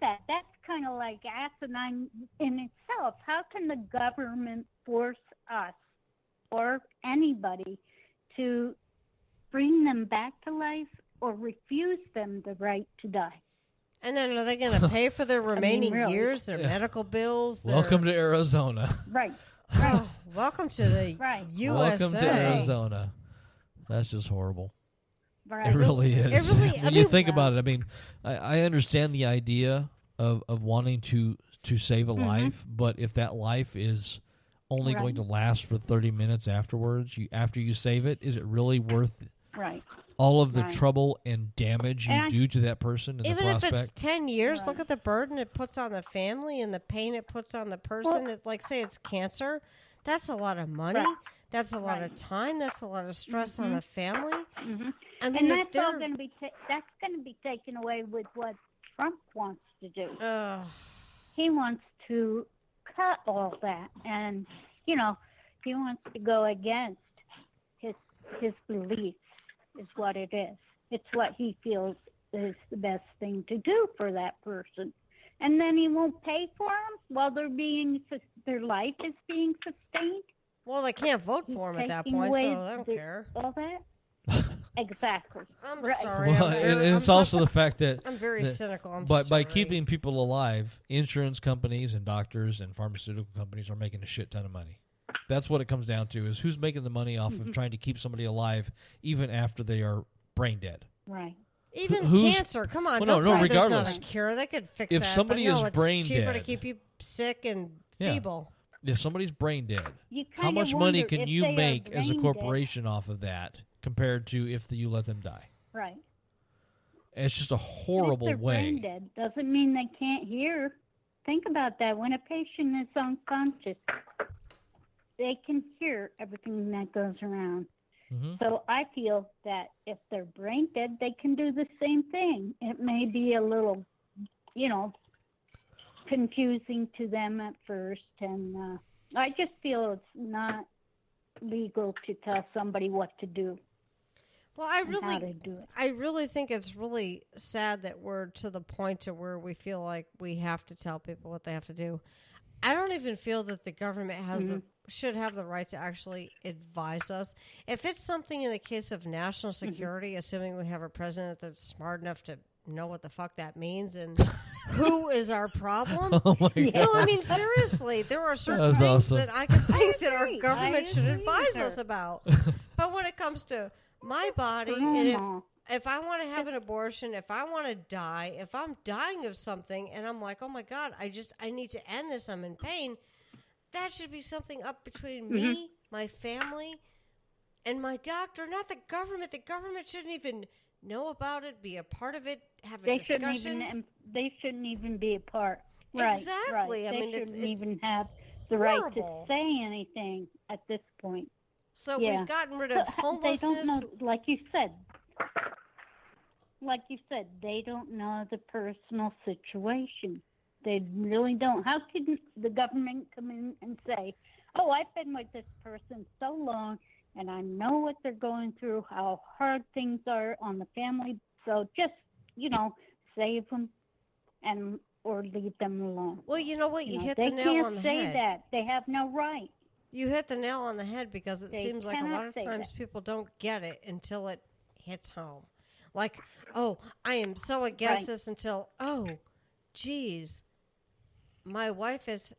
that. That's kind of like asinine in itself. How can the government force us or anybody to bring them back to life or refuse them the right to die? And then are they going to pay for their remaining really. years, their medical bills? Welcome to Arizona. Right. Oh, welcome to the USA. Welcome to Arizona. That's just horrible. Right. It really is. It really- when you think about it, I mean, I understand the idea of wanting to save a life, but if that life is only going to last for 30 minutes afterwards, after you save it, is it really worth all of the trouble and damage you do to that person? Even if it's 10 years, look at the burden it puts on the family and the pain it puts on the person. Well, like, say it's cancer, that's a lot of money. That's a lot of time. That's a lot of stress on the family. I mean, and that's all going to be that's going to be taken away with what Trump wants to do. He wants to cut all that, and he wants to go against his beliefs. Is what it is. It's what he feels is the best thing to do for that person, and then he won't pay for them while their life is being sustained. Well, they can't vote for him at that point, so I don't care. All that. Exactly. I'm sorry. Well, and it's also the fact that I'm very cynical. But by keeping people alive, insurance companies and doctors and pharmaceutical companies are making a shit ton of money. That's what it comes down to: is who's making the money off of trying to keep somebody alive even after they are brain dead. Right. Even cancer. Come on. Well, no, regardless. There's not a cure. They could fix if that. If somebody is brain dead, it's cheaper dead, to keep you sick and feeble. If somebody's brain dead, how much money can you make as a corporation off of that compared to if you let them die? Right. It's just a horrible if they're way. Brain dead doesn't mean they can't hear. Think about that. When a patient is unconscious, they can hear everything that goes around. So I feel that if they're brain dead, they can do the same thing. It may be a little, confusing to them at first, and I just feel it's not legal to tell somebody what to do. Well, I really think it's really sad that we're to the point to where we feel like we have to tell people what they have to do. I don't even feel that the government has should have the right to actually advise us. If it's something in the case of national security, assuming we have a president that's smart enough to know what the fuck that means and who is our problem. Oh my God. No, I mean, seriously, there are certain things that I can think that our government should advise us about. But when it comes to my body, and if I want to have an abortion, if I want to die, if I'm dying of something and I'm like, oh my God, I need to end this, I'm in pain, that should be something up between me, my family, and my doctor, not the government. The government shouldn't even know about it, be a part of it, have a discussion. They shouldn't even be a part. Exactly. Right. I mean, they shouldn't it's even have the right to say anything at this point. So we've gotten rid of homelessness. They don't know, like you said, they don't know the personal situation. They really don't. How can the government come in and say, oh, I've been with this person so long, and I know what they're going through, how hard things are on the family, so just, save them or leave them alone. Well, you know what? You hit the nail on the head. They can't say that. They have no right. You hit the nail on the head because it seems like a lot of times people don't get it until it hits home. Like, oh, I am so against this until, oh, geez, my wife has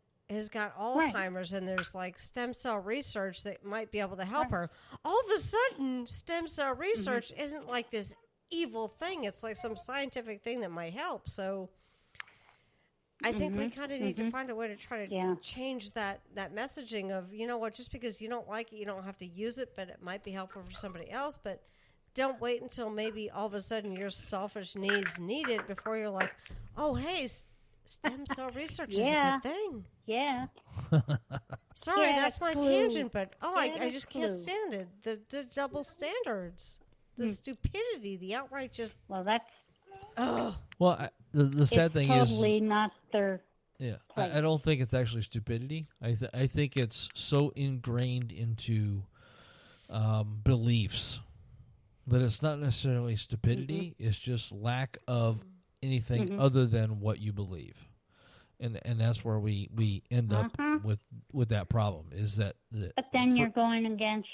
got Alzheimer's and there's like stem cell research that might be able to help her. All of a sudden, stem cell research isn't like this evil thing. It's like some scientific thing that might help. So I think we kind of need to find a way to try to change that messaging of, you know what, just because you don't like it, you don't have to use it, but it might be helpful for somebody else. But don't wait until maybe all of a sudden your selfish needs need it before you're like, oh, hey, stem cell research is a good thing. Yeah. Sorry, that's my tangent, but I just can't stand it. The double standards, the stupidity, the outright just. Well, that's. Well, the sad thing is totally not their. Yeah, I don't think it's actually stupidity. I think it's so ingrained into beliefs that it's not necessarily stupidity. It's just lack of anything other than what you believe. And that's where we end up with that problem is that but then you're going against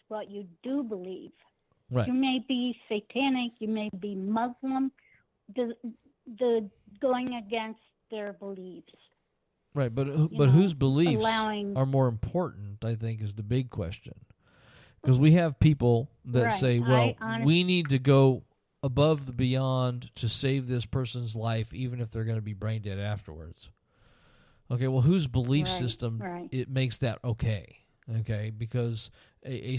what you do believe. Right. You may be satanic, you may be Muslim, the going against their beliefs. Right, but whose beliefs are more important, I think, is the big question. Because we have people that say, well, we need to go above the beyond to save this person's life, even if they're going to be brain dead afterwards. Okay, well, whose belief system it makes that okay? Okay, because a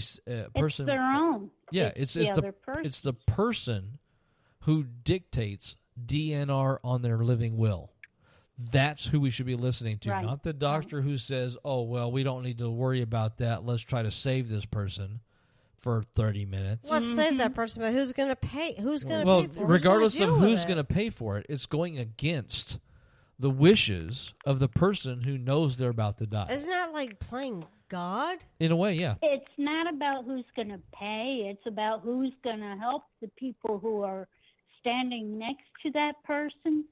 person, it's their own. Yeah, it's the person who dictates DNR on their living will. That's who we should be listening to, not the doctor who says, "Oh, well, we don't need to worry about that. Let's try to save this person for 30 minutes." Let's save that person, but who's going to pay? Who's going to pay for it? Well, regardless of who's going to pay for it, it's going against the wishes of the person who knows they're about to die. Isn't that like playing God? In a way, yeah. It's not about who's going to pay. It's about who's going to help the people who are standing next to that person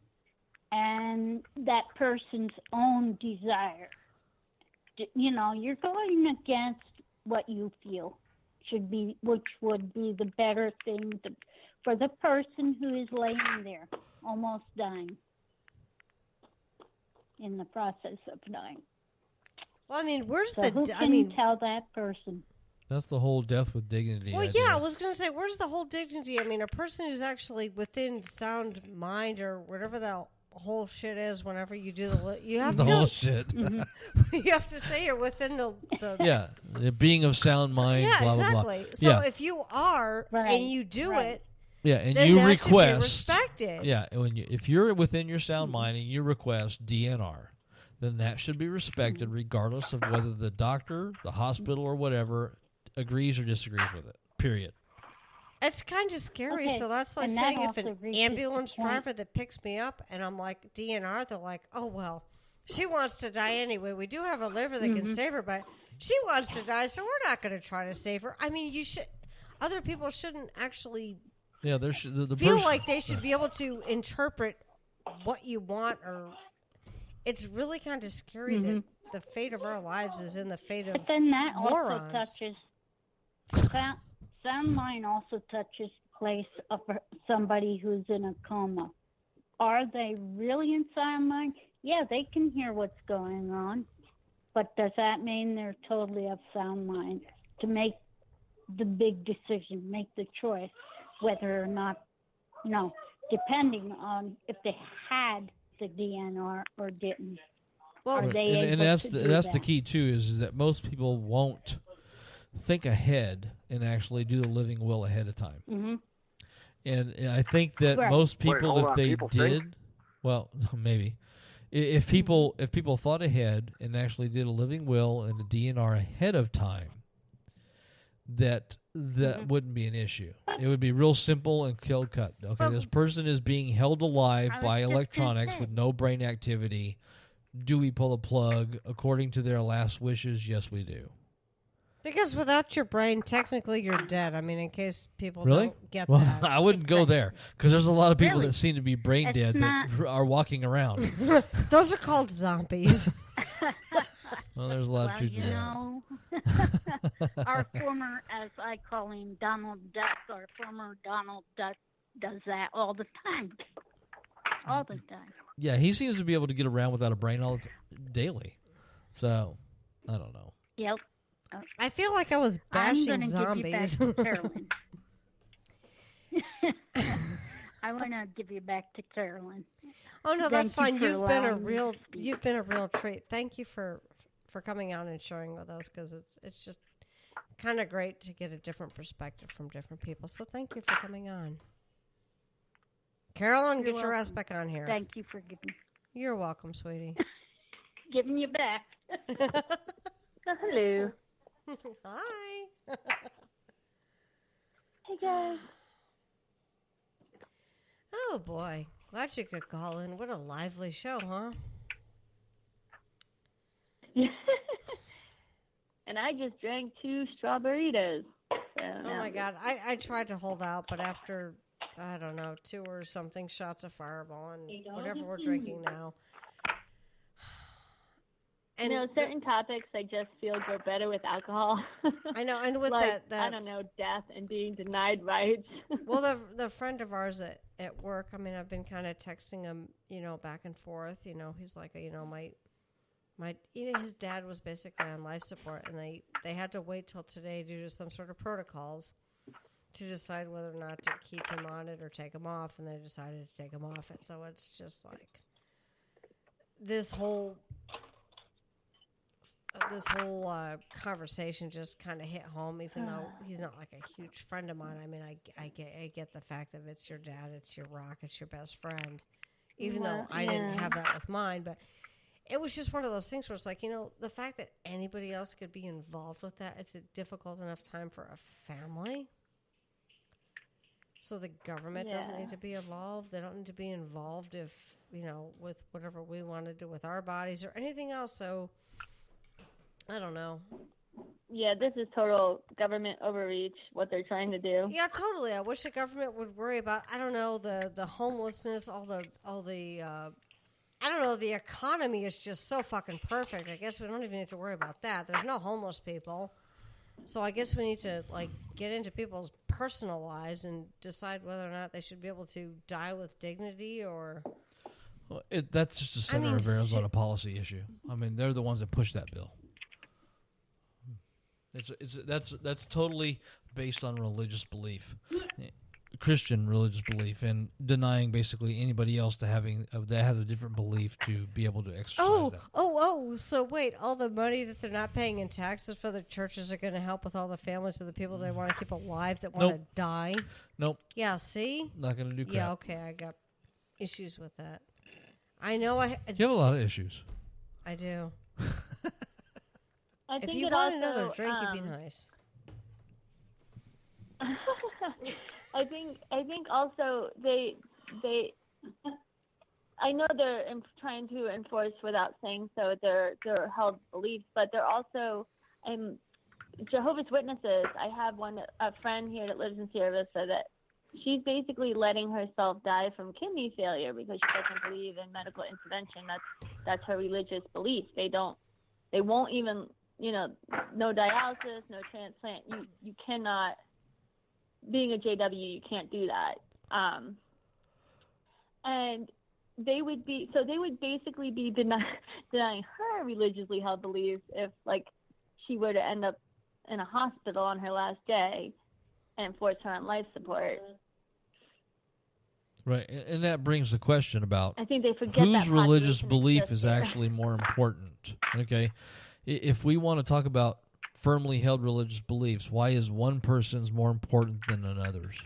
and that person's own desire. You know, you're going against what you feel which would be the better thing for the person who is laying there, almost dying, in the process of dying. Well, I mean, where's who can tell that person? That's the whole death with dignity. Well, idea. yeah, I was going to say, where's the whole dignity? I mean, a person who's actually within sound mind or whatever that whole shit is. Whenever you do you have the to whole shit. You have to say you're within the the being of sound mind. Yeah, blah, exactly. Blah, blah. So if you are and you do it, and then you that request, should be respected. Yeah, if you're within your sound mind and you request DNR, then that should be respected, regardless of whether the doctor, the hospital, or whatever agrees or disagrees with it. Period. It's kind of scary. Okay. So that's like saying if an ambulance driver that picks me up and I'm like DNR, they're like, oh, well, she wants to die anyway. We do have a liver that can save her, but she wants to die, so we're not going to try to save her. I mean, other people shouldn't actually feel like they should be able to interpret what you want, or it's really kind of scary that the fate of our lives is in the fate of morons. But then that also touches sound mind also touches place of somebody who's in a coma. Are they really in sound mind? Yeah, they can hear what's going on, but does that mean they're totally of sound mind to make the big decision, make the choice, whether or not, depending on if they had the DNR or didn't? Well, are they able and that's to that's do the that? key too, is that most people won't think ahead and actually do the living will ahead of time. Mm-hmm. And I think that most people, if they did, well, maybe if people thought ahead and actually did a living will and a DNR ahead of time, that wouldn't be an issue. It would be real simple and cut. Okay, this person is being held alive by electronics with no brain activity. Do we pull a plug according to their last wishes? Yes, we do. Because without your brain, technically you're dead. I mean, in case people really don't get well, that. I wouldn't go there because there's a lot of people that seem to be brain dead that are walking around. Those are called zombies. Well, there's a lot of truth to that. Our former, as I call him, Donald Duck, our former Donald Duck does that all the time. All the time. Yeah, he seems to be able to get around without a brain daily. So, I don't know. Yep. I feel like I was bashing zombies. Give you back to Carolyn. I want to give you back to Carolyn. Oh no, that's fine. You've been a real treat. Thank you for coming on and sharing with us, because it's just kind of great to get a different perspective from different people. So thank you for coming on. Carolyn, get your ass back on here. Thank you for giving. You're welcome, sweetie. Giving you back. Hello. Hi. Hey guys. Oh boy, glad you could call in. What a lively show, huh? And I just drank 2 strawberries. Oh my God. I tried to hold out, but after, I don't know, 2 or something shots of Fireball and whatever we're drinking now. And certain topics I just feel go better with alcohol. I know, and with like, that, I don't know, death and being denied rights. Well, the friend of ours at work, I mean, I've been kind of texting him, back and forth. He's like, my his dad was basically on life support, and they had to wait till today due to some sort of protocols to decide whether or not to keep him on it or take him off, and they decided to take him off it. So it's just like this whole conversation just kind of hit home, even though he's not like a huge friend of mine. I mean, I get the fact that it's your dad, it's your rock, it's your best friend, even though I didn't have that with mine. But it was just one of those things where it's like, the fact that anybody else could be involved with that, it's a difficult enough time for a family. So the government doesn't need to be involved. They don't need to be involved if, with whatever we want to do with our bodies or anything else. So I don't know. Yeah, this is total government overreach, what they're trying to do. Yeah, totally. I wish the government would worry about, I don't know, the homelessness, all the I don't know, the economy is just so fucking perfect. I guess we don't even need to worry about that. There's no homeless people. So I guess we need to, get into people's personal lives and decide whether or not they should be able to die with dignity or... Well, that's just a Senator of Arizona policy issue. I mean, they're the ones that push that bill. That's totally based on religious belief, Christian religious belief, and denying basically anybody else that has a different belief to be able to exercise that. Oh! So wait, all the money that they're not paying in taxes for the churches are going to help with all the families of the people they want to keep alive that want to die? Nope. Yeah. See, not going to do crap. Yeah. Okay, I got issues with that. I know. You have a lot of issues. I do. I think if you want another drink, you'd be nice. I think also they I know they're trying to enforce without saying so their held beliefs, but they're also Jehovah's Witnesses. I have a friend here that lives in Sierra Vista that she's basically letting herself die from kidney failure because she doesn't believe in medical intervention. That's her religious belief. They won't even, no dialysis, no transplant. You cannot, being a JW, you can't do that. And they would basically be denying her religiously held beliefs if, she were to end up in a hospital on her last day and force her on life support. Right, and that brings the question about I think they forget whose religious belief is actually more important. Okay, if we want to talk about firmly held religious beliefs, why is one person's more important than another's?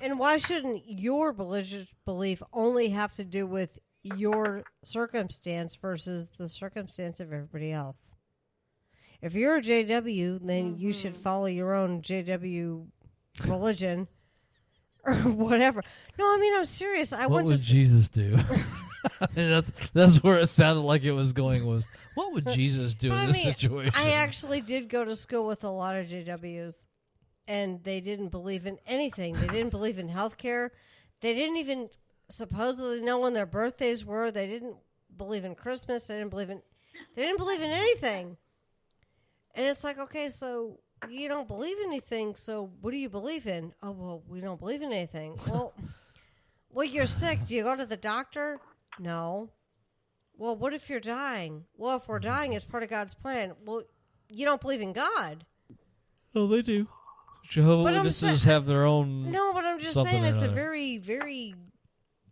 And why shouldn't your religious belief only have to do with your circumstance versus the circumstance of everybody else? If you're a JW, then you should follow your own JW religion or whatever. No, I mean, I'm serious. What would Jesus do? I mean, that's where it sounded like it was going, was what would Jesus do in this situation? I actually did go to school with a lot of JWs, and they didn't believe in anything. They didn't believe in healthcare. They didn't even supposedly know when their birthdays were. They didn't believe in Christmas. They didn't believe in anything. And it's like, okay, so you don't believe in anything, so what do you believe in? Oh, well, we don't believe in anything. Well, you're sick. Do you go to the doctor? No. Well, what if you're dying? Well, if we're dying, it's part of God's plan. Well, you don't believe in God. Oh, they do. Jehovah's Witnesses have their own... No, but I'm just saying it's a very, very...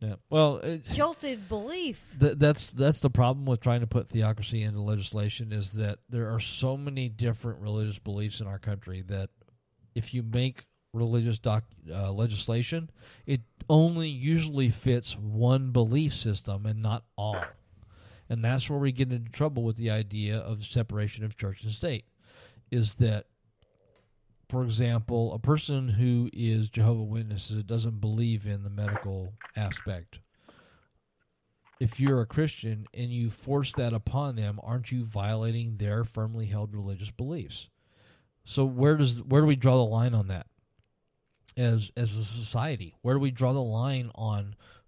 Yeah. Well, jolted belief. That's the problem with trying to put theocracy into legislation, is that there are so many different religious beliefs in our country that if you make religious legislation, it only usually fits one belief system and not all. And that's where we get into trouble with the idea of separation of church and state, is that, for example, a person who is Jehovah's Witnesses doesn't believe in the medical aspect. If you're a Christian and you force that upon them, aren't you violating their firmly held religious beliefs? So where do we draw the line on that as a society? Where do we draw the line on